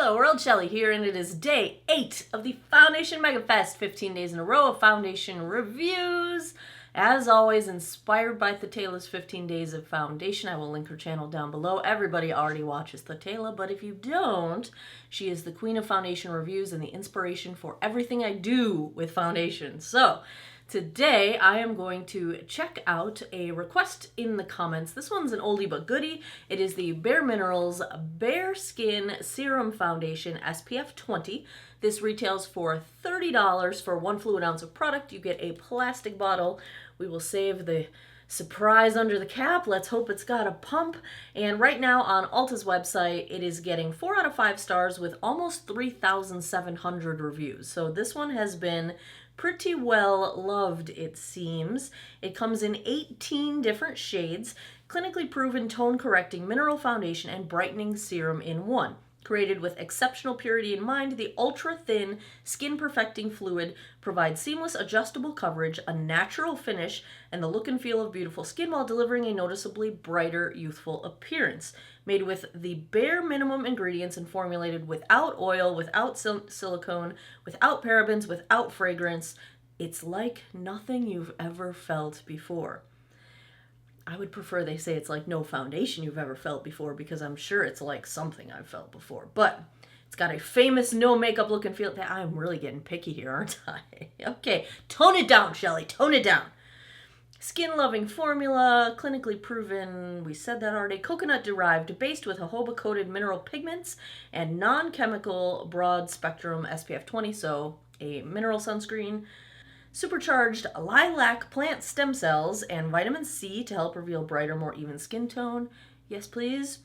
Hello world, Shelly here, and it is day 8 of the Foundation MegaFest, 15 days in a row of foundation reviews. As always, inspired by ThaTaylaa's 15 days of foundation. I will link her channel down below. Everybody already watches ThaTaylaa, but if you don't, she is the queen of foundation reviews and the inspiration for everything I do with foundation. So, today I am going to check out a request in the comments. This one's an oldie but goodie. It is the BAREMINERALS BARESKIN Serum Foundation SPF 20. This retails for $30 for 1 fluid ounce of product. You get a plastic bottle. We will save the surprise under the cap. Let's hope it's got a pump. And right now on Ulta's website, it is getting 4 out of 5 stars with almost 3,700 reviews. So this one has been pretty well loved, it seems. It comes in 18 different shades, clinically proven tone correcting mineral foundation and brightening serum in one. Created with exceptional purity in mind, the ultra-thin, skin-perfecting fluid provides seamless adjustable coverage, a natural finish, and the look and feel of beautiful skin while delivering a noticeably brighter, youthful appearance. Made with the bare minimum ingredients and formulated without oil, without silicone, without parabens, without fragrance, it's like nothing you've ever felt before. I would prefer they say it's like no foundation you've ever felt before, because I'm sure it's like something I've felt before. But it's got a famous no makeup look and feel. I'm really getting picky here, aren't I? Okay, tone it down, Shelly, tone it down. Skin-loving formula, clinically proven, we said that already, coconut-derived, based with jojoba-coated mineral pigments, and non-chemical broad-spectrum SPF 20, so a mineral sunscreen. Supercharged lilac plant stem cells and vitamin C to help reveal brighter, more even skin tone. Yes, please.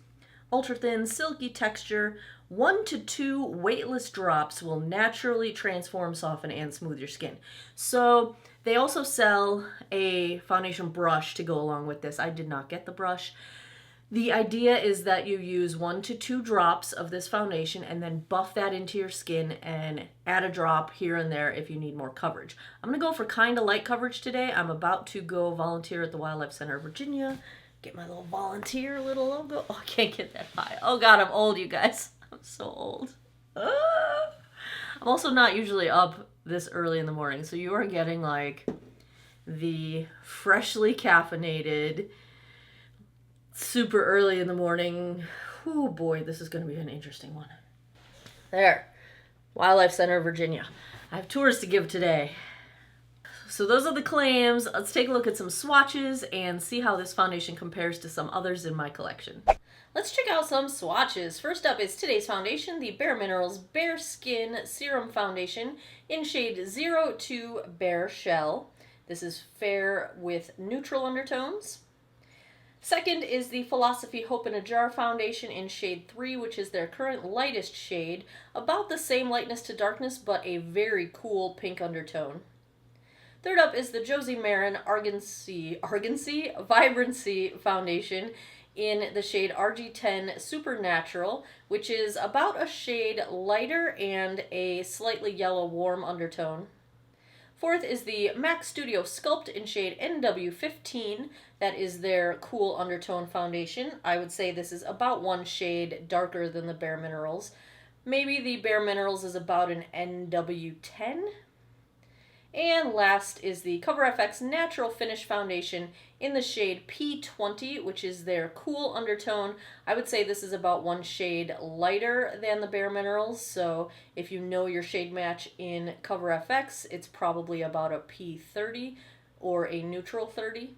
Ultra thin, silky texture. 1 to 2 weightless drops will naturally transform, soften, and smooth your skin. So they also sell a foundation brush to go along with this. I did not get the brush. The idea is that you use 1 to 2 drops of this foundation and then buff that into your skin and add a drop here and there if you need more coverage. I'm going to go for kind of light coverage today. I'm about to go volunteer at the Wildlife Center of Virginia. Get my little volunteer little logo. Oh, I can't get that high. Oh God, I'm old, you guys. I'm so old. I'm also not usually up this early in the morning, so you are getting like the freshly caffeinated, super early in the morning. Oh boy, this is going to be an interesting one. There, Wildlife Center of Virginia. I have tours to give today. So those are the claims. Let's take a look at some swatches and see how this foundation compares to some others in my collection. Let's check out some swatches. First up is today's foundation, the BAREMINERALS BARESKIN Serum Foundation in shade 02 Bare Shell. This is fair with neutral undertones. Second is the Philosophy Hope in a Jar Foundation in shade 3, which is their current lightest shade. About the same lightness to darkness, but a very cool pink undertone. Third up is the Josie Maran Argancy Vibrancy Foundation in the shade RG10 Supernatural, which is about a shade lighter and a slightly yellow warm undertone. Fourth is the MAC Studio Sculpt in shade NW15. That is their cool undertone foundation. I would say this is about 1 shade darker than the BAREMINERALS. Maybe the BAREMINERALS is about an NW10. And last is the CoverFX Natural Finish Foundation in the shade P20, which is their cool undertone. I would say this is about 1 shade lighter than the BAREMINERALS, so if you know your shade match in CoverFX, it's probably about a P30 or a neutral 30.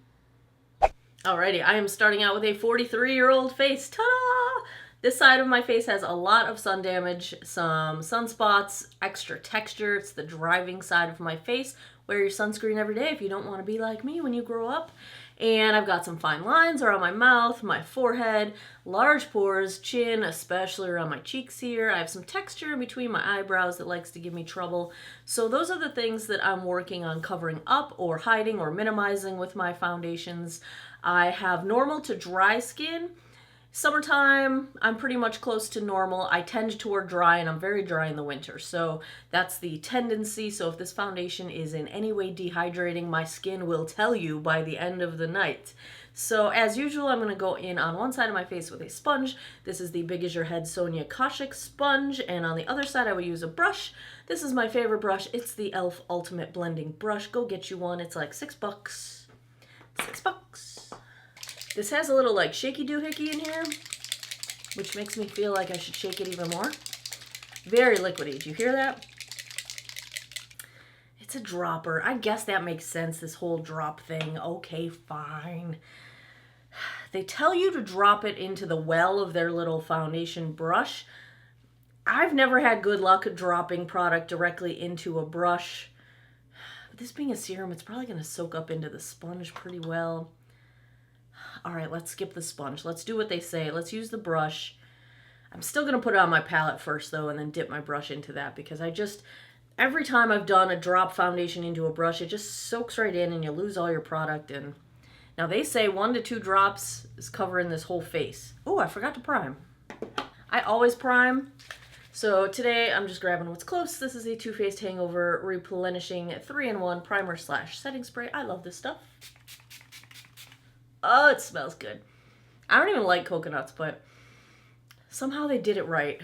Alrighty, I am starting out with a 43-year-old face. Ta-da! This side of my face has a lot of sun damage, some sunspots, extra texture. It's the driving side of my face. Wear your sunscreen every day if you don't want to be like me when you grow up. And I've got some fine lines around my mouth, my forehead, large pores, chin, especially around my cheeks here. I have some texture in between my eyebrows that likes to give me trouble. So those are the things that I'm working on covering up or hiding or minimizing with my foundations. I have normal to dry skin. Summertime, I'm pretty much close to normal. I tend toward dry, and I'm very dry in the winter. So that's the tendency. So if this foundation is in any way dehydrating, my skin will tell you by the end of the night. So as usual, I'm going to go in on one side of my face with a sponge. This is the Big As Your Head Sonia Kashuk sponge, and on the other side I will use a brush. This is my favorite brush. It's the e.l.f. Ultimate Blending Brush. Go get you one. It's like $6. $6. This has a little like shaky doohickey in here, which makes me feel like I should shake it even more. Very liquidy. Do you hear that? It's a dropper. I guess that makes sense, this whole drop thing. Okay, fine. They tell you to drop it into the well of their little foundation brush. I've never had good luck dropping product directly into a brush. But this being a serum, it's probably going to soak up into the sponge pretty well. All right, let's skip the sponge. Let's do what they say. Let's use the brush. I'm still going to put it on my palette first, though, and then dip my brush into that, because every time I've done a drop foundation into a brush, it just soaks right in and you lose all your product. And now they say 1 to 2 drops is covering this whole face. Oh, I forgot to prime. I always prime. So today I'm just grabbing what's close. This is a Too Faced Hangover Replenishing 3-in-1 Primer / Setting Spray. I love this stuff. Oh, it smells good. I don't even like coconuts, but somehow they did it right.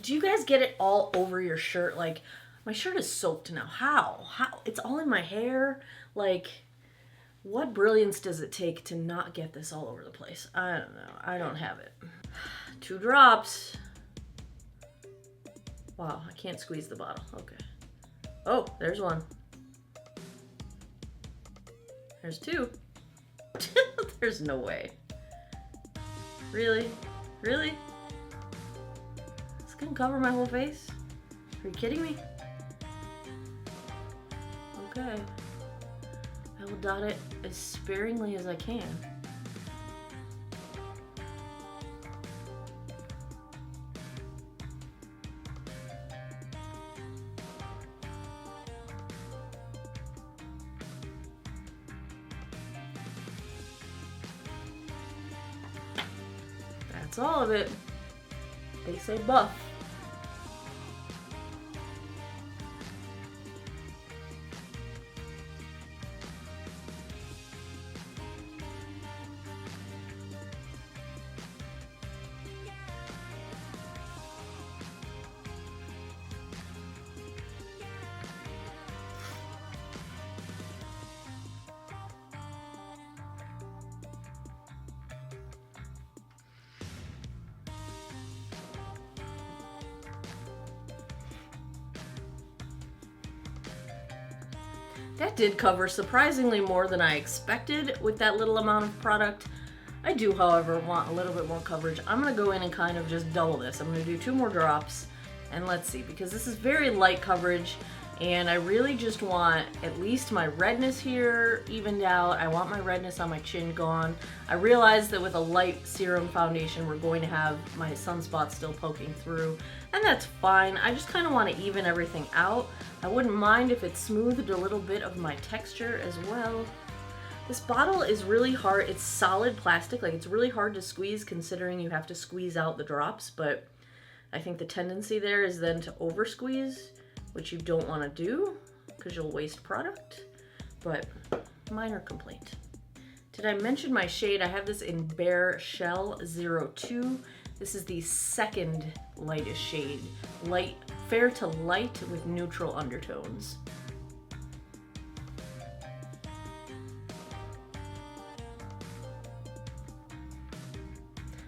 Do you guys get it all over your shirt? Like, my shirt is soaked now. How? It's all in my hair. Like, what brilliance does it take to not get this all over the place? I don't know. I don't have it. 2 drops. Wow, I can't squeeze the bottle. Okay. Oh, there's 1. There's 2. There's no way. Really? Really? It's gonna cover my whole face? Are you kidding me? Okay. I will dot it as sparingly as I can. That's all of it. They say buff. That did cover surprisingly more than I expected with that little amount of product. I do, however, want a little bit more coverage. I'm going to go in and kind of just double this. I'm going to do 2 more drops, and let's see, because this is very light coverage, and I really just want at least my redness here evened out. I want my redness on my chin gone. I realize that with a light serum foundation, we're going to have my sunspots still poking through, and that's fine. I just kind of want to even everything out. I wouldn't mind if it smoothed a little bit of my texture as well. This bottle is really hard. It's solid plastic, like it's really hard to squeeze considering you have to squeeze out the drops, but I think the tendency there is then to over squeeze, which you don't want to do because you'll waste product, but minor complaint. Did I mention my shade? I have this in Bare Shell 02. This is the second lightest shade, light, fair to light with neutral undertones.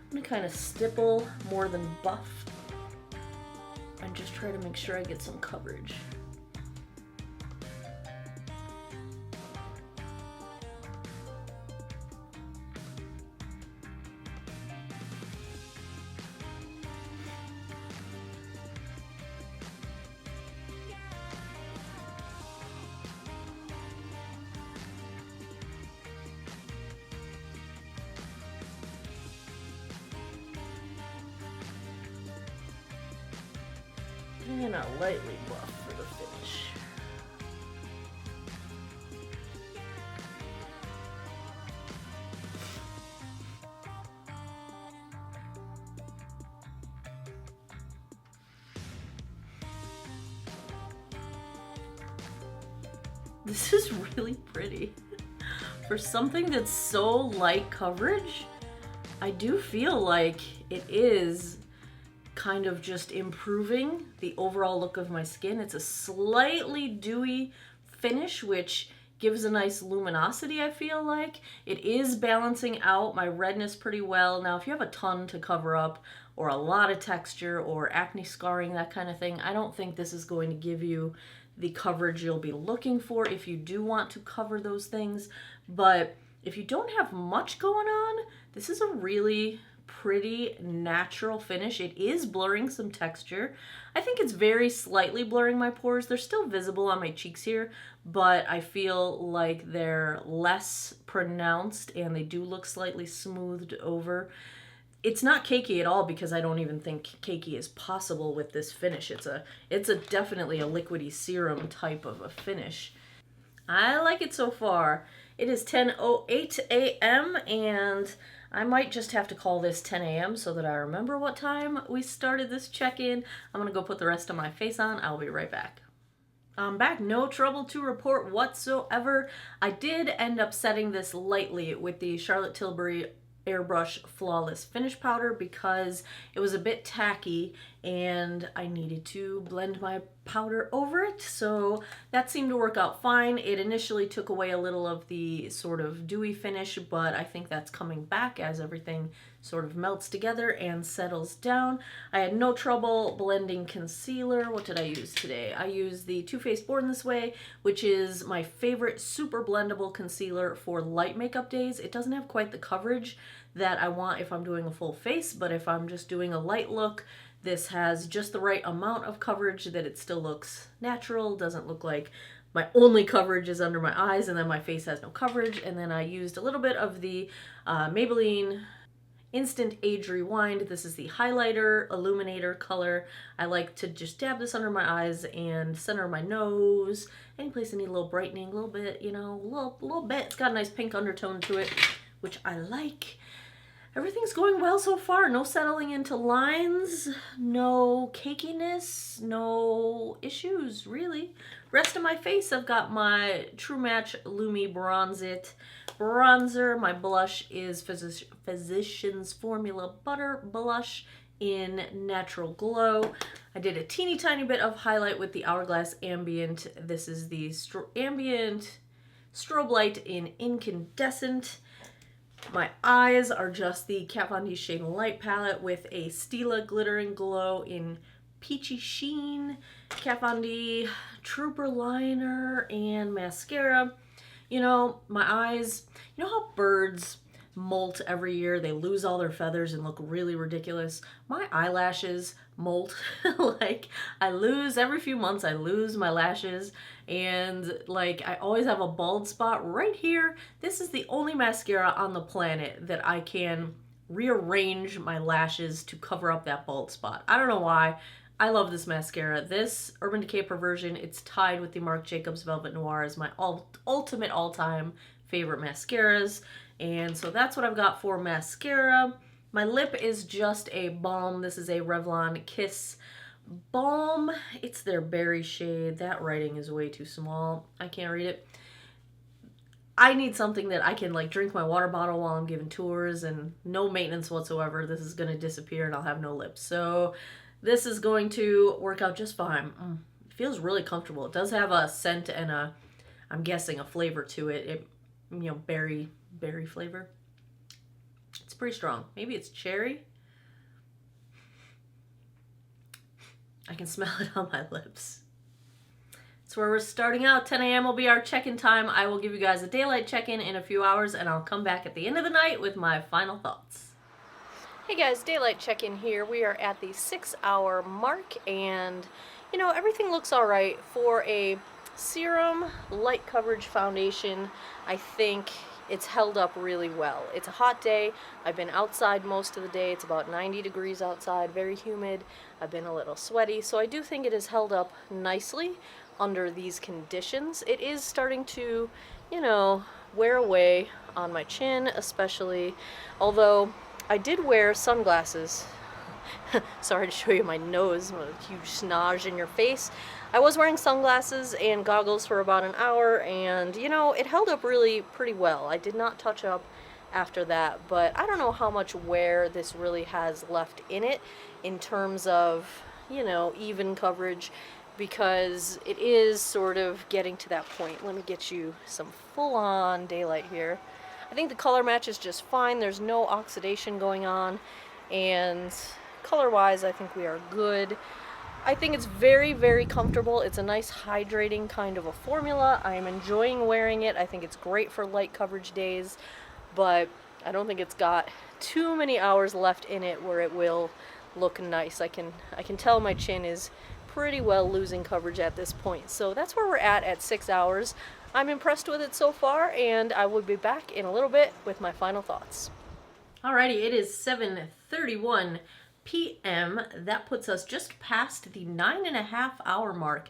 I'm gonna kind of stipple more than buff and just try to make sure I get some coverage. And a lightly buff for the finish. This is really pretty. For something that's so light coverage, I do feel like it is kind of just improving the overall look of my skin. It's a slightly dewy finish, which gives a nice luminosity, I feel like. It is balancing out my redness pretty well. Now, if you have a ton to cover up or a lot of texture or acne scarring, that kind of thing, I don't think this is going to give you the coverage you'll be looking for if you do want to cover those things. But if you don't have much going on, this is a really pretty natural finish. It is blurring some texture. I think it's very slightly blurring my pores. They're still visible on my cheeks here, but I feel like they're less pronounced and they do look slightly smoothed over. It's not cakey at all because I don't even think cakey is possible with this finish. It's a definitely a liquidy serum type of a finish. I like it so far. It is 10:08 a.m. and I might just have to call this 10 a.m. so that I remember what time we started this check-in. I'm gonna go put the rest of my face on. I'll be right back. I'm back, no trouble to report whatsoever. I did end up setting this lightly with the Charlotte Tilbury Airbrush Flawless Finish Powder because it was a bit tacky and I needed to blend my powder over it, so that seemed to work out fine. It initially took away a little of the sort of dewy finish, but I think that's coming back as everything sort of melts together and settles down. I had no trouble blending concealer. What did I use today? I used the Too Faced Born This Way, which is my favorite super blendable concealer for light makeup days. It doesn't have quite the coverage that I want if I'm doing a full face, but if I'm just doing a light look, this has just the right amount of coverage that it still looks natural, doesn't look like my only coverage is under my eyes and then my face has no coverage. And then I used a little bit of the Maybelline Instant Age Rewind. This is the highlighter illuminator color. I like to just dab this under my eyes and center of my nose. Any place I need a little brightening, a little bit, you know, a little bit. It's got a nice pink undertone to it, which I like. Everything's going well so far. No settling into lines, no cakiness, no issues, really. Rest of my face, I've got my True Match Lumi Bronze It bronzer. My blush is Physicians Formula Butter Blush in Natural Glow. I did a teeny tiny bit of highlight with the Hourglass Ambient. This is the Ambient Strobe Light in Incandescent. My eyes are just the Kat Von D Shade Light palette with a Stila Glittering Glow in Peachy Sheen, Kat Von D Trooper Liner, and mascara. You know, my eyes, you know how birds molt every year? They lose all their feathers and look really ridiculous. My eyelashes molt. Like, I lose every few months, I lose my lashes, and like I always have a bald spot right here. This is the only mascara on the planet that I can rearrange my lashes to cover up that bald spot. I don't know why. I love this mascara. This Urban Decay Perversion, it's tied with the Marc Jacobs Velvet Noir as my ultimate all-time favorite mascaras. And so that's what I've got for mascara. My lip is just a balm. This is a Revlon Kiss Balm. It's their berry shade. That writing is way too small. I can't read it. I need something that I can like drink my water bottle while I'm giving tours and no maintenance whatsoever. This is going to disappear and I'll have no lips. So this is going to work out just fine. It feels really comfortable. It does have a scent and a, I'm guessing, a flavor to it. It, you know, berry flavor. It's pretty strong. Maybe it's cherry. I can smell it on my lips. That's where we're starting out. 10 a.m. will be our check-in time. I will give you guys a daylight check-in in a few hours, and I'll come back at the end of the night with my final thoughts. Hey guys, daylight check-in here. We are at the 6-hour mark, and you know, everything looks all right for a serum light coverage foundation. I think it's held up really well. It's a hot day. I've been outside most of the day. It's about 90 degrees outside, very humid. I've been a little sweaty, so I do think it has held up nicely under these conditions. It is starting to, you know, wear away on my chin especially, although I did wear sunglasses Sorry to show you my nose, a huge snodge in your face. I was wearing sunglasses and goggles for about an hour, and you know, it held up really pretty well. I did not touch up after that, but I don't know how much wear this really has left in it in terms of, you know, even coverage, because it is sort of getting to that point. Let me get you some full-on daylight here. I think the color match is just fine. There's no oxidation going on, and color-wise, I think we are good. I think it's very, very comfortable. It's a nice hydrating kind of a formula. I am enjoying wearing it. I think it's great for light coverage days, but I don't think it's got too many hours left in it where it will look nice. I can tell my chin is pretty well losing coverage at this point. So that's where we're at 6 hours. I'm impressed with it so far, and I will be back in a little bit with my final thoughts. Alrighty, it is 7:31 p.m. That puts us just past the 9.5 hour mark.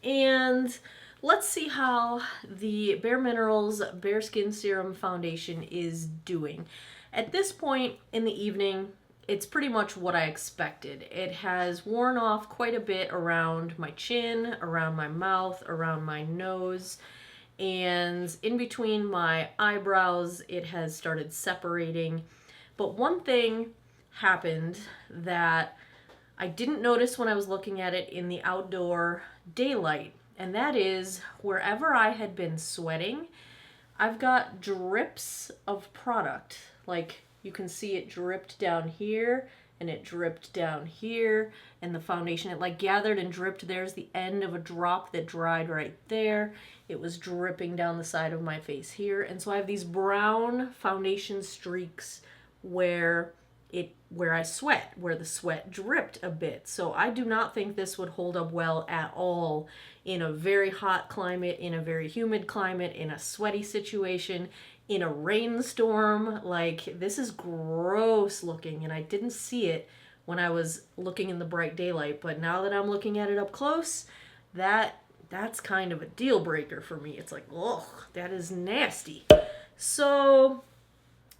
And let's see how the Bare Minerals Bareskin Serum Foundation is doing. At this point in the evening, it's pretty much what I expected. It has worn off quite a bit around my chin, around my mouth, around my nose, and in between my eyebrows, it has started separating. But one thing happened that I didn't notice when I was looking at it in the outdoor daylight, and that is wherever I had been sweating, I've got drips of product. Like, you can see it dripped down here, and it dripped down here, and the foundation, it like gathered and dripped. There's the end of a drop that dried right there. It was dripping down the side of my face here, and so I have these brown foundation streaks where I sweat, where the sweat dripped a bit. So I do not think this would hold up well at all in a very hot climate, in a very humid climate, in a sweaty situation, in a rainstorm. Like, this is gross looking, and I didn't see it when I was looking in the bright daylight, but now that I'm looking at it up close, that's kind of a deal breaker for me. It's like, ugh, that is nasty. So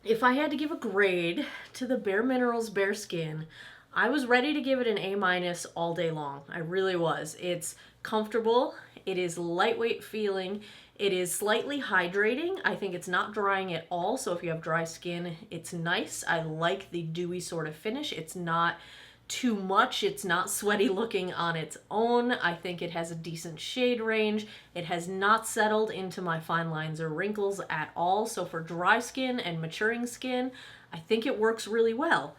if I had to give a grade to the Bare Minerals Bareskin, I was ready to give it an A- all day long. I really was. It's comfortable. It is lightweight feeling. It is slightly hydrating. I think it's not drying at all, so if you have dry skin, it's nice. I like the dewy sort of finish. It's not too much. It's not sweaty looking on its own. I think it has a decent shade range. It has not settled into my fine lines or wrinkles at all. So for dry skin and maturing skin, I think it works really well.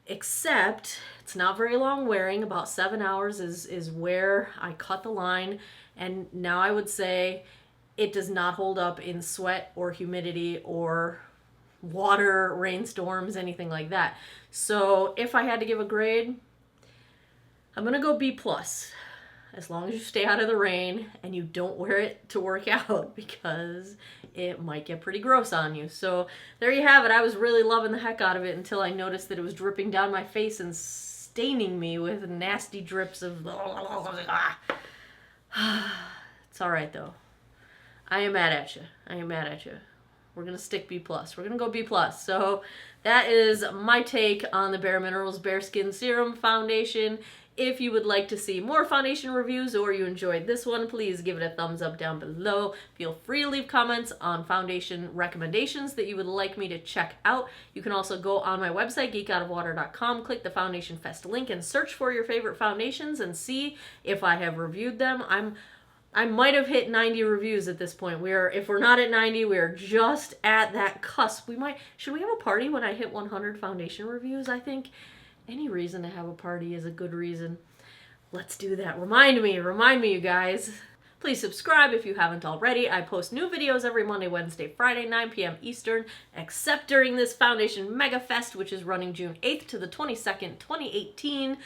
Except it's not very long wearing. About 7 hours is where I cut the line. And now I would say it does not hold up in sweat or humidity or water, rainstorms, anything like that. So if I had to give a grade, I'm gonna go B+, as long as you stay out of the rain and you don't wear it to work out, because it might get pretty gross on you. So there you have it. I was really loving the heck out of it until I noticed that it was dripping down my face and staining me with nasty drips of It's all right though. I am mad at you. I am mad at you. We're going to stick B+. We're going to go B+. So that is my take on the Bare Minerals Bareskin Serum Foundation. If you would like to see more foundation reviews or you enjoyed this one, please give it a thumbs up down below. Feel free to leave comments on foundation recommendations that you would like me to check out. You can also go on my website, geekoutofwater.com, click the Foundation Fest link, and search for your favorite foundations and see if I have reviewed them. I might have hit 90 reviews at this point. If we're not at 90, we're just at that cusp. Should we have a party when I hit 100 foundation reviews? I think any reason to have a party is a good reason. Let's do that. Remind me, you guys. Please subscribe if you haven't already. I post new videos every Monday, Wednesday, Friday, 9 p.m. Eastern, except during this Foundation MegaFest, which is running June 8th to the 22nd, 2018.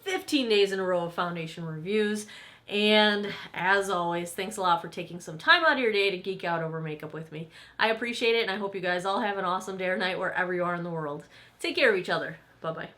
15 days in a row of foundation reviews. And as always, thanks a lot for taking some time out of your day to geek out over makeup with me. I appreciate it, and I hope you guys all have an awesome day or night wherever you are in the world. Take care of each other. Bye-bye.